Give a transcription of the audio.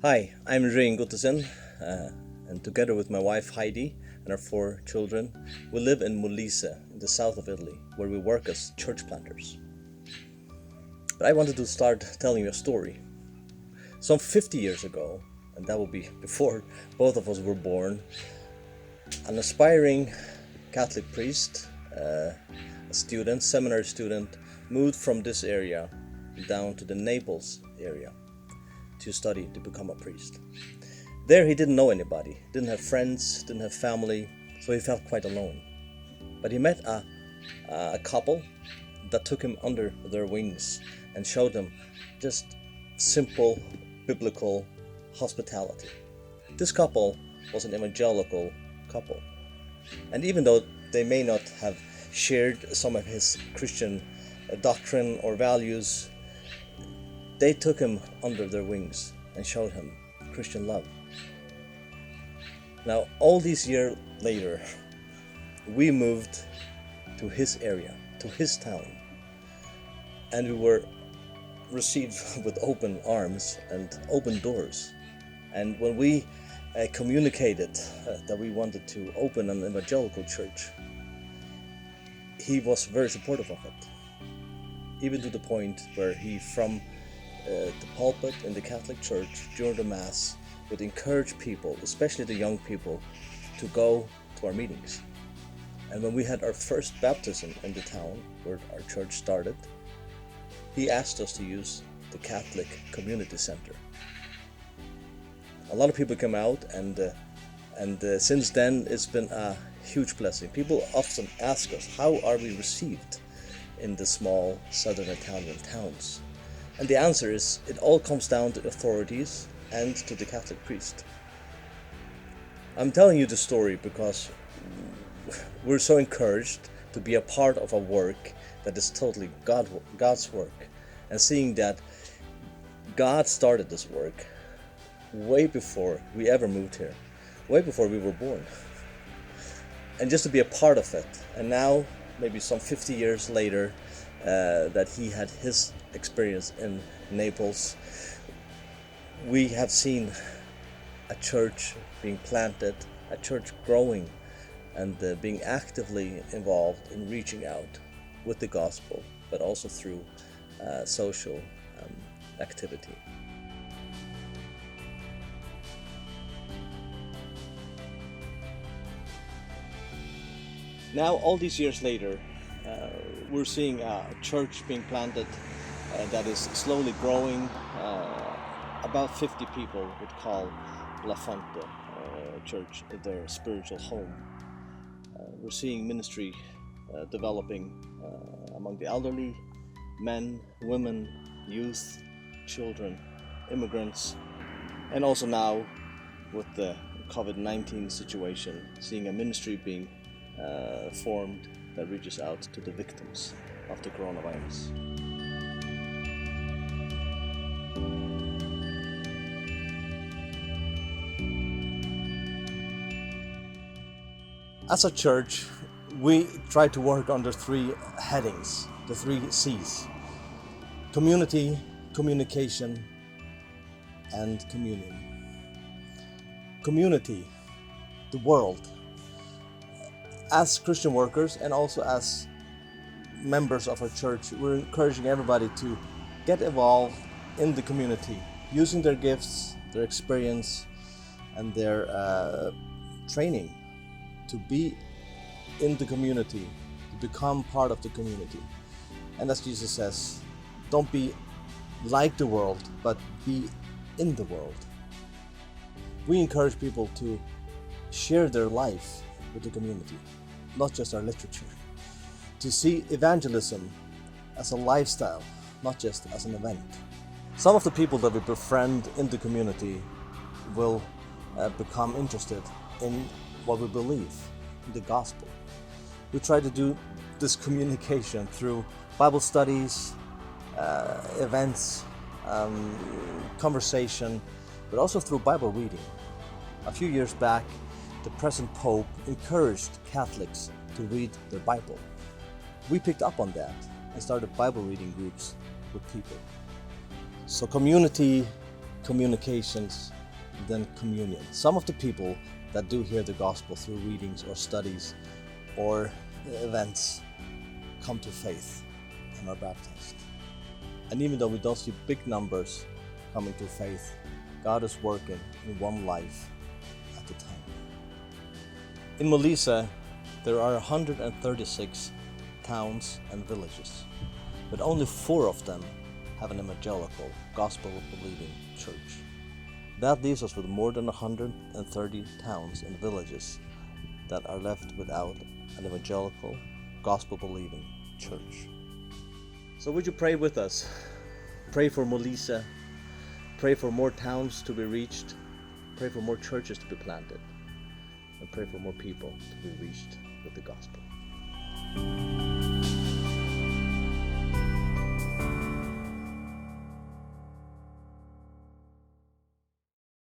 Hi, I'm Guttesen, and together with my wife Heidi and our 4 children, we live in Molise, in the south of Italy, where we work as church planters. But I wanted to start telling you a story. Some 50 years ago, and that would be before both of us were born, an aspiring Catholic priest, a seminary student, moved from this area down to the Naples area to study to become a priest. There he didn't know anybody, didn't have friends, didn't have family, so he felt quite alone. But he met a couple that took him under their wings and showed him just simple biblical hospitality. This couple was an evangelical couple, and even though they may not have shared some of his Christian doctrine or values, they took him under their wings and showed him Christian love. Now, all these years later, we moved to his area, to his town, and we were received with open arms and open doors. And when we communicated that we wanted to open an evangelical church, he was very supportive of it, even to the point where he, from the pulpit in the Catholic Church during the Mass, would encourage people, especially the young people, to go to our meetings. And when we had our first baptism in the town where our church started, he asked us to use the Catholic Community Center. A lot of people came out, and since then it's been a huge blessing. People often ask us, how are we received in the small southern Italian towns? And the answer is, it all comes down to authorities and to the Catholic priest. I'm telling you the story because we're so encouraged to be a part of a work that is totally God's work, and seeing that God started this work way before we ever moved here, way before we were born. And just to be a part of it, and now, maybe some 50 years later, that he had his experience in Naples, we have seen a church being planted, a church growing, and being actively involved in reaching out with the gospel, but also through social activity. Now, all these years later, we're seeing a church being planted that is slowly growing. About 50 people would call La Fonte Church their spiritual home. We're seeing ministry developing among the elderly, men, women, youth, children, immigrants, and also now with the COVID-19 situation, seeing a ministry being formed that reaches out to the victims of the coronavirus. As a church, we try to work under 3 headings, the 3 C's: community, communication, and communion. Community, the world. As Christian workers and also as members of our church, we're encouraging everybody to get involved in the community, using their gifts, their experience, and their training to be in the community, to become part of the community. And as Jesus says, don't be like the world, but be in the world. We encourage people to share their life with the community, not just our literature. To see evangelism as a lifestyle, not just as an event. Some of the people that we befriend in the community will become interested in what we believe, in the gospel. We try to do this communication through Bible studies, events, conversation, but also through Bible reading. A few years back, the present Pope encouraged Catholics to read their Bible. We picked up on that and started Bible reading groups with people. So community communications than communion. Some of the people that do hear the gospel through readings or studies or events come to faith and are baptized. And even though we don't see big numbers coming to faith, God is working in one life at a time. In Molise, there are 136 towns and villages, but only 4 of them have an evangelical, gospel-believing church. That leaves us with more than 130 towns and villages that are left without an evangelical, gospel-believing church. So would you pray with us? Pray for Molise. Pray for more towns to be reached. Pray for more churches to be planted. And pray for more people to be reached with the gospel.